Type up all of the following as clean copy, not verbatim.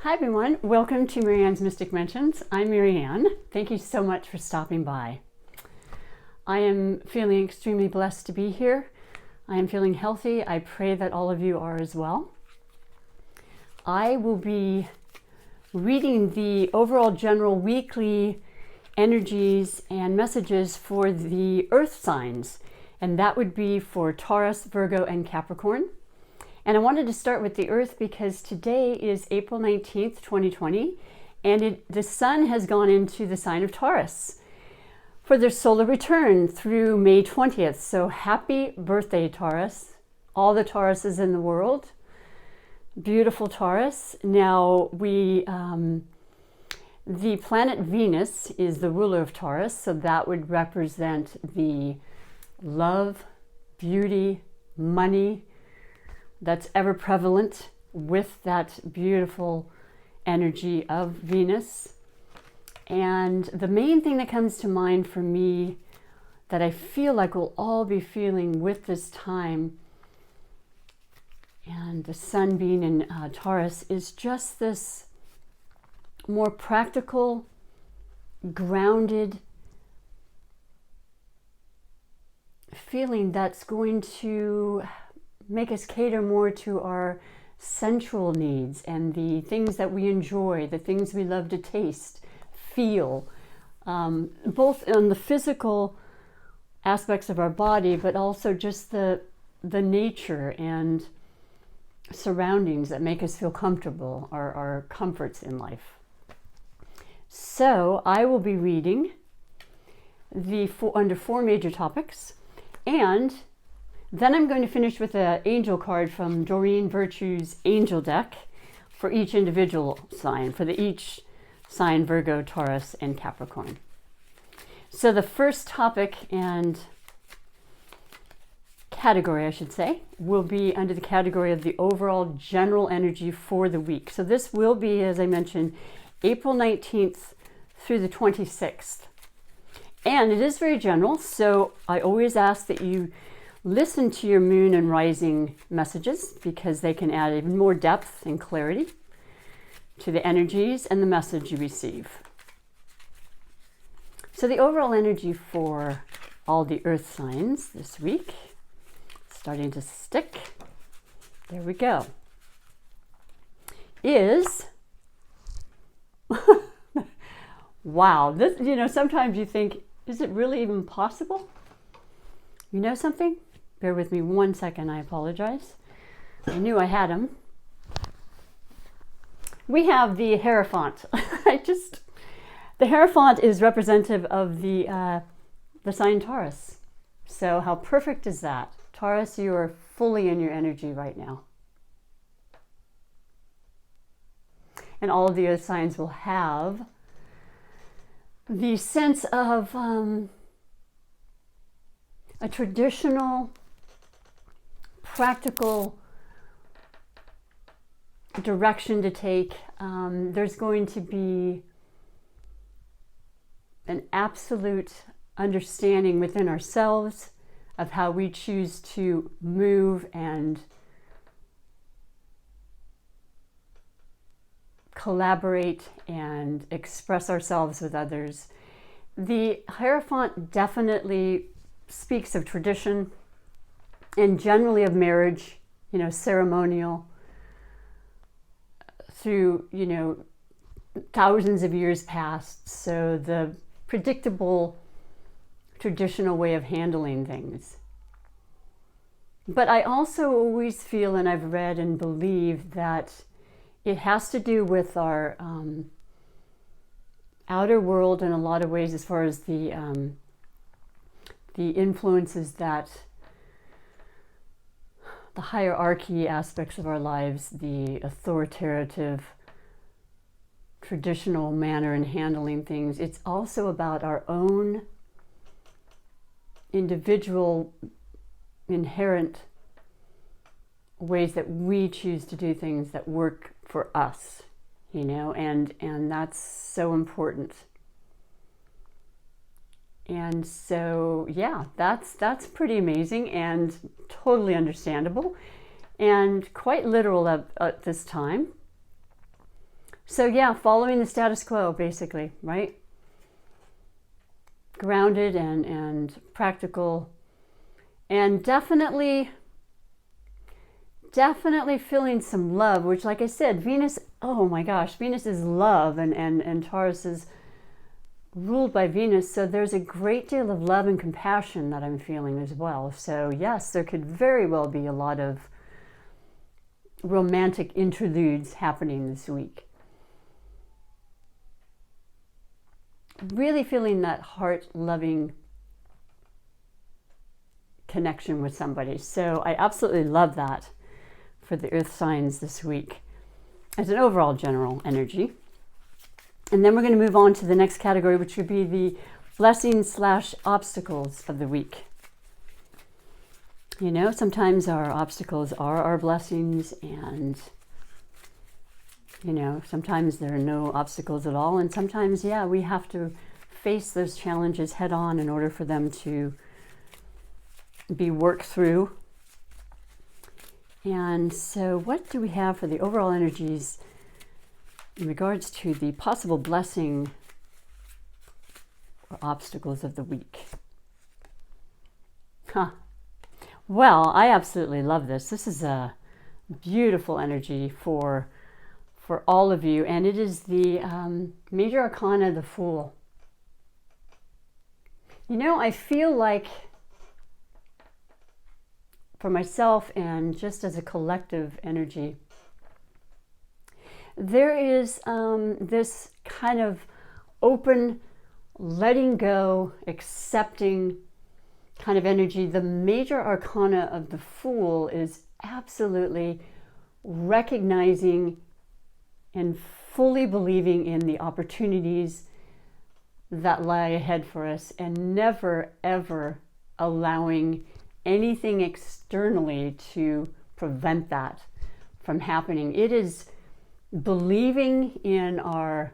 Hi everyone, welcome to MaryAnne's Mystic Mentions. I'm MaryAnne. Thank you so much for stopping by. I am feeling extremely blessed to be here. I am feeling healthy. I pray that all of you are as well. I will be reading the overall general weekly energies and messages for the earth signs, and that would be for Taurus, Virgo, and Capricorn. And I wanted to start with the earth because today is April 19th, 2020, and the sun has gone into the sign of Taurus for their solar return through May 20th. So happy birthday, Taurus. All the Tauruses in the world. Beautiful Taurus. Now, the planet Venus is the ruler of Taurus, so that would represent the love, beauty, money, that's ever prevalent with that beautiful energy of Venus. And the main thing that comes to mind for me that I feel like we'll all be feeling with this time, and the sun being in Taurus, is just this more practical, grounded feeling that's going to make us cater more to our sensual needs and the things that we enjoy, the things we love to taste, feel, both on the physical aspects of our body, but also just the nature and surroundings that make us feel comfortable, our comforts in life. So I will be reading under four major topics, and then I'm going to finish with an angel card from Doreen Virtue's angel deck for each individual sign, for each sign, Virgo, Taurus, and Capricorn. So the first topic and category, I should say, will be under the category of the overall general energy for the week. So this will be, as I mentioned, April 19th through the 26th. And it is very general, so I always ask that you listen to your moon and rising messages because they can add even more depth and clarity to the energies and the message you receive. So the overall energy for all the earth signs this week, starting to stick, there we go, is, wow, this, sometimes you think, is it really even possible? You know something? Bear with me 1 second, I apologize. I knew I had them. We have the Hierophant. The Hierophant is representative of the sign Taurus. So how perfect is that? Taurus, you are fully in your energy right now. And all of the other signs will have the sense of a traditional, practical direction to take. There's going to be an absolute understanding within ourselves of how we choose to move and collaborate and express ourselves with others. The Hierophant definitely speaks of tradition and generally of marriage, ceremonial, through, thousands of years past. So the predictable, traditional way of handling things. But I also always feel, and I've read and believe, that it has to do with our outer world in a lot of ways, as far as the influences that the hierarchy aspects of our lives, the authoritative, traditional manner in handling things. It's also about our own individual, inherent ways that we choose to do things that work for us, and that's so important. And so, yeah, that's pretty amazing and totally understandable and quite literal at this time. So yeah, following the status quo, basically, right? Grounded and practical, and definitely feeling some love, which, like I said, Venus, oh my gosh, Venus is love, and Taurus is ruled by Venus, so there's a great deal of love and compassion that I'm feeling as well. So yes, there could very well be a lot of romantic interludes happening this week. Really feeling that heart-loving connection with somebody. So I absolutely love that for the earth signs this week as an overall general energy. And then we're going to move on to the next category, which would be the blessings/obstacles of the week. You know, sometimes our obstacles are our blessings, and you know, sometimes there are no obstacles at all, and sometimes, yeah, we have to face those challenges head on in order for them to be worked through. And so what do we have for the overall energies in regards to the possible blessing or obstacles of the week? Well, I absolutely love this. This is a beautiful energy for all of you, and it is the major arcana, the Fool. You know, I feel like for myself and just as a collective energy, there is this kind of open, letting go, accepting kind of energy. The major arcana of the Fool is absolutely recognizing and fully believing in the opportunities that lie ahead for us, and never ever allowing anything externally to prevent that from happening. It is believing in our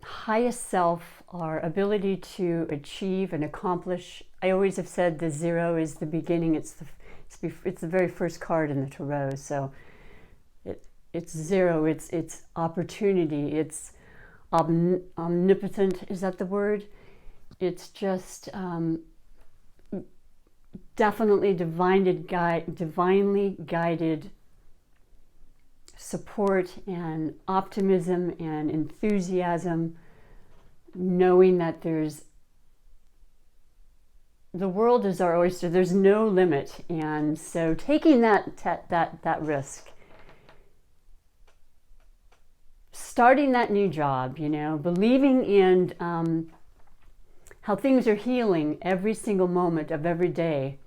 highest self, our ability to achieve and accomplish. I always have said the zero is the beginning. It's the very first card in the Tarot. So it's zero. It's opportunity. It's omnipotent. Is that the word? It's just definitely divinely guided support and optimism and enthusiasm, knowing that the world is our oyster. There's no limit. And so taking that risk, starting that new job, you know, believing in how things are healing every single moment of every day.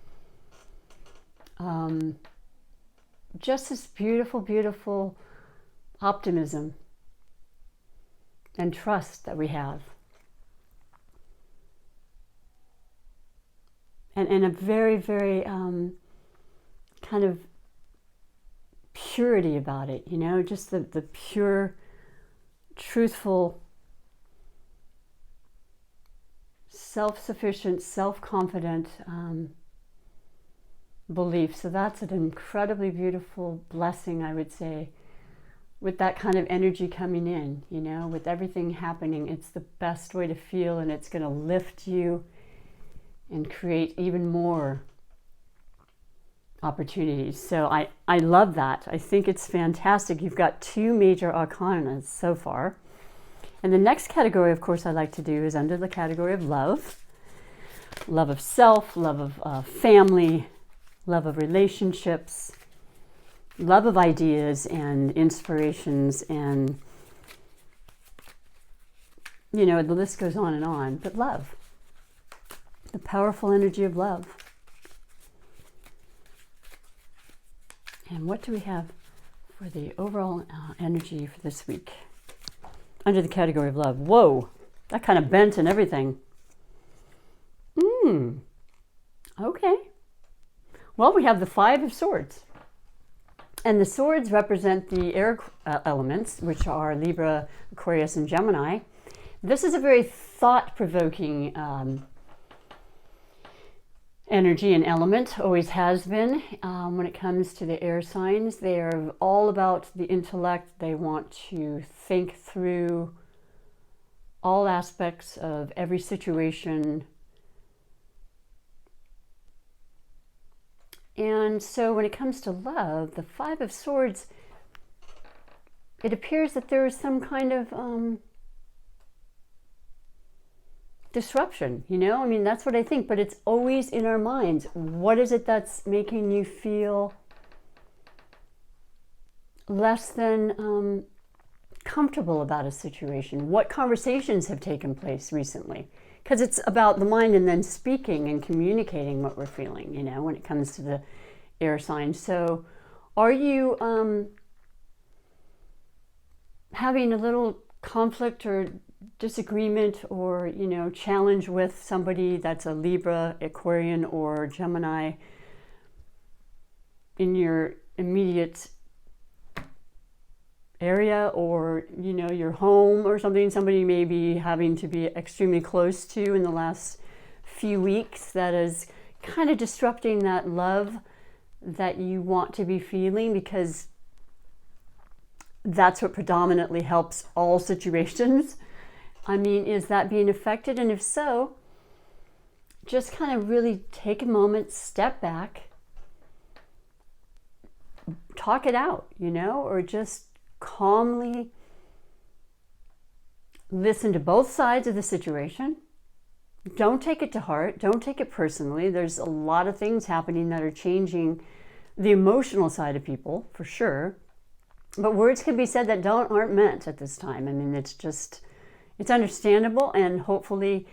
Just this beautiful, beautiful optimism and trust that we have. And a very, very kind of purity about it, you know, just the pure, truthful, self-sufficient, self-confident belief. So that's an incredibly beautiful blessing, I would say, with that kind of energy coming in, you know, with everything happening. It's the best way to feel, and it's going to lift you and create even more opportunities. So I love that. I think it's fantastic. You've got two major arcanas so far. And the next category, of course, I like to do is under the category of love. Love of self, love of family, love of relationships, love of ideas and inspirations, and, you know, the list goes on, but love. The powerful energy of love. And what do we have for the overall energy for this week? Under the category of love. Whoa, that kind of bent and everything. Okay. Well, we have the Five of Swords. And the swords represent the air elements, which are Libra, Aquarius, and Gemini. This is a very thought-provoking energy and element, always has been. When it comes to the air signs, they are all about the intellect. They want to think through all aspects of every situation. And so when it comes to love, the Five of Swords, it appears that there is some kind of disruption, you know? I mean, that's what I think, but it's always in our minds. What is it that's making you feel less than comfortable about a situation? What conversations have taken place recently? Because it's about the mind and then speaking and communicating what we're feeling, you know, when it comes to the air sign. So are you having a little conflict or disagreement or, you know, challenge with somebody that's a Libra, Aquarian, or Gemini in your immediate area, or, you know, your home or something, somebody may be having to be extremely close to in the last few weeks that is kind of disrupting that love that you want to be feeling, because that's what predominantly helps all situations. I mean, is that being affected? And if so, just kind of really take a moment, step back, talk it out, you know, or just calmly listen to both sides of the situation. Don't take it to heart. Don't take it personally. There's a lot of things happening that are changing the emotional side of people, for sure. But words can be said that aren't meant at this time. I mean, it's understandable, and hopefully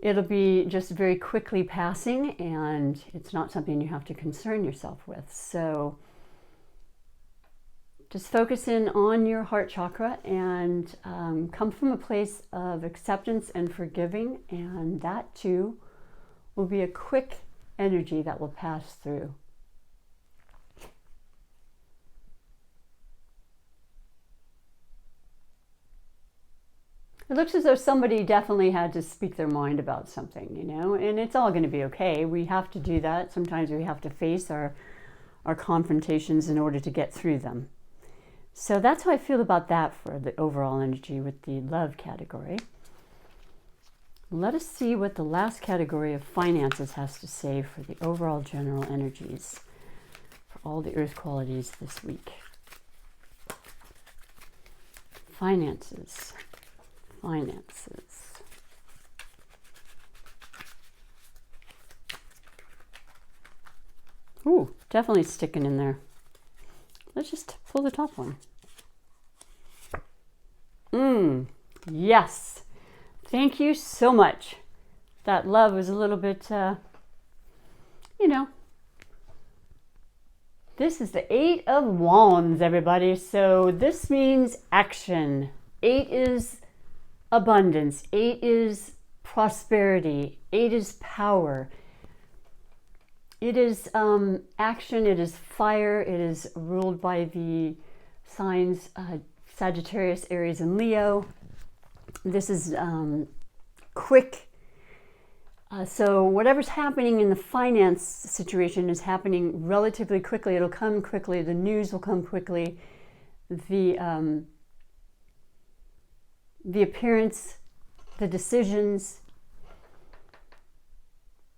it'll be just very quickly passing, and it's not something you have to concern yourself with. So just focus in on your heart chakra and come from a place of acceptance and forgiving, and that too will be a quick energy that will pass through. It looks as though somebody definitely had to speak their mind about something, you know, and it's all going to be okay. We have to do that. Sometimes we have to face our confrontations in order to get through them. So that's how I feel about that for the overall energy with the love category. Let us see what the last category of finances has to say for the overall general energies for all the earth qualities this week. Finances. Ooh, definitely sticking in there. Let's just pull the top one. Yes. Thank you so much. That love was a little bit, you know. This is the 8 of Wands, everybody. So this means action. 8 is abundance. 8 is prosperity. 8 is power. It is action. It is fire. It is ruled by the signs Sagittarius, Aries, and Leo. This is quick. So whatever's happening in the finance situation is happening relatively quickly. It'll come quickly. The news will come quickly. The appearance, the decisions,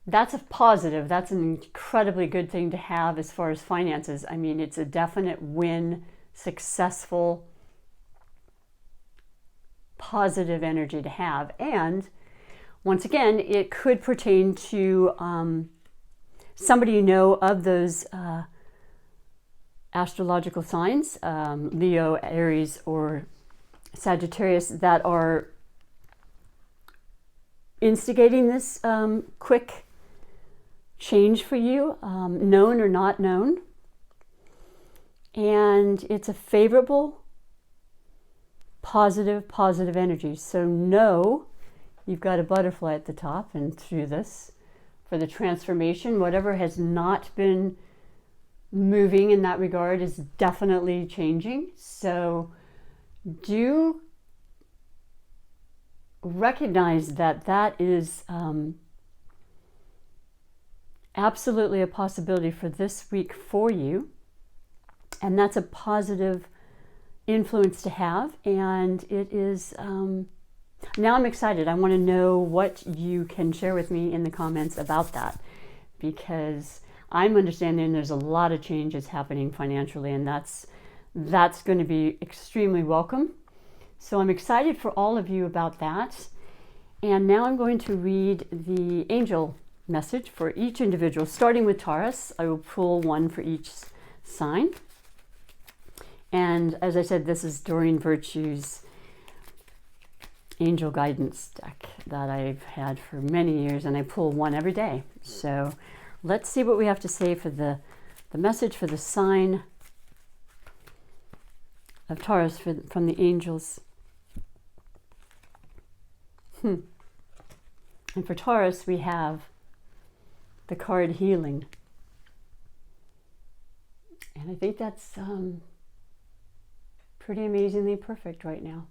that's a positive. That's an incredibly good thing to have as far as finances. I mean, it's a definite win, successful, positive energy to have. And once again, it could pertain to somebody you know of those astrological signs, Leo, Aries, or Sagittarius, that are instigating this quick change for you, known or not known. And it's a favorable, positive energy. So know you've got a butterfly at the top, and through this, for the transformation, whatever has not been moving in that regard is definitely changing. So do recognize that that is absolutely a possibility for this week for you. And that's a positive influence to have. And it is, now I'm excited. I want to know what you can share with me in the comments about that, because I'm understanding there's a lot of changes happening financially, and that's going to be extremely welcome. So I'm excited for all of you about that. And now I'm going to read the angel message for each individual, starting with Taurus. I will pull one for each sign. And as I said, this is Doreen Virtue's angel guidance deck that I've had for many years, and I pull one every day. So let's see what we have to say for the message for the sign of Taurus from the angels. And for Taurus, we have the card healing. And I think that's pretty amazingly perfect right now.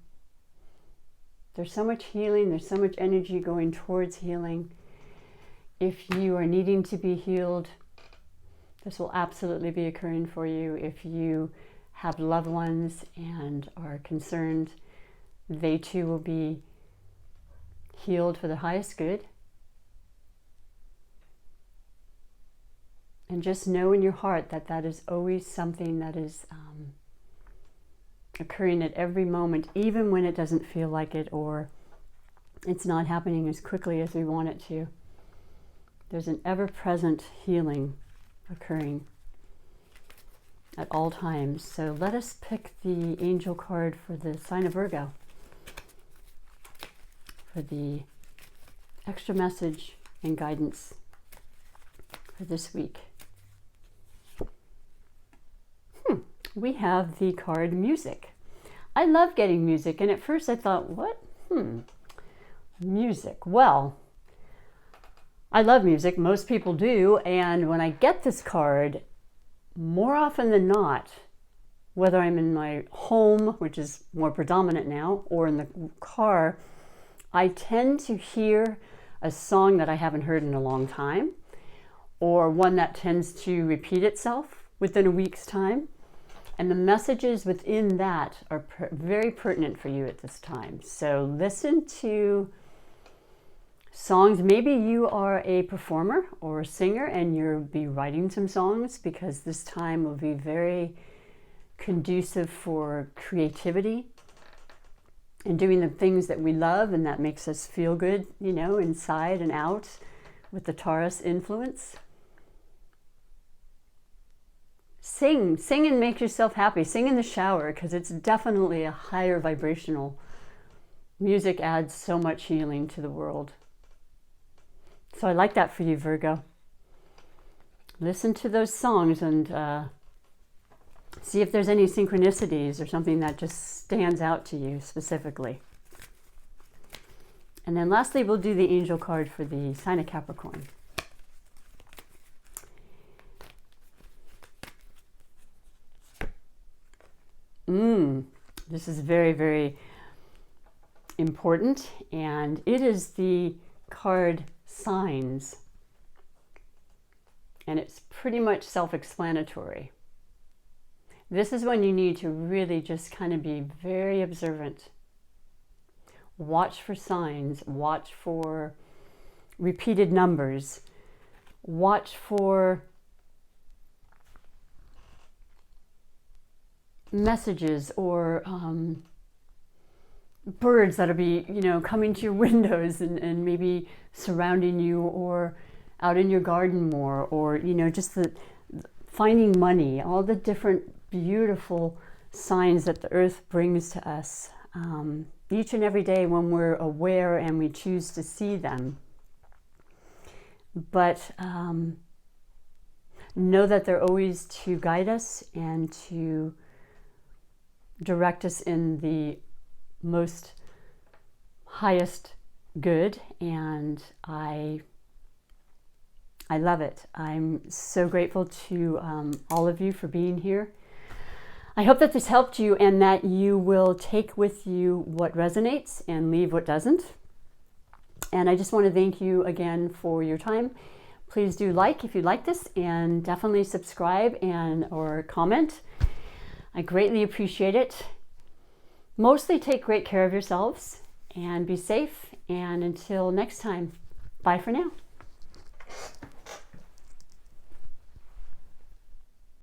There's so much healing, there's so much energy going towards healing. If you are needing to be healed, this will absolutely be occurring for you. If you have loved ones and are concerned, they too will be healed for the highest good. And just know in your heart that that is always something that is occurring at every moment, even when it doesn't feel like it, or it's not happening as quickly as we want it to. There's an ever-present healing occurring at all times. So let us pick the angel card for the sign of Virgo, for the extra message and guidance for this week. We have the card music. I love getting music, and at first I thought, what? Music. Well, I love music. Most people do. And when I get this card, more often than not, whether I'm in my home, which is more predominant now, or in the car, I tend to hear a song that I haven't heard in a long time, or one that tends to repeat itself within a week's time. And the messages within that are very pertinent for you at this time. So listen to songs. Maybe you are a performer or a singer and you'll be writing some songs, because this time will be very conducive for creativity and doing the things that we love and that makes us feel good, you know, inside and out with the Taurus influence. Sing and make yourself happy. Sing in the shower, because it's definitely a higher vibrational. Music adds so much healing to the world. So I like that for you, Virgo. Listen to those songs and see if there's any synchronicities or something that just stands out to you specifically. And then lastly, we'll do the angel card for the sign of Capricorn. This is very, very important, and it is the card signs, and it's pretty much self-explanatory. This is when you need to really just kind of be very observant. Watch for signs, watch for repeated numbers, watch for messages or birds that'll be, you know, coming to your windows and maybe surrounding you, or out in your garden more, or, you know, just the finding money, all the different beautiful signs that the earth brings to us each and every day when we're aware and we choose to see them. But know that they're always to guide us and to direct us in the most highest good, and I love it. I'm so grateful to all of you for being here. I hope that this helped you and that you will take with you what resonates and leave what doesn't. And I just want to thank you again for your time. Please do like if you like this, and definitely subscribe or comment. I greatly appreciate it. Mostly take great care of yourselves and be safe. And until next time, bye for now.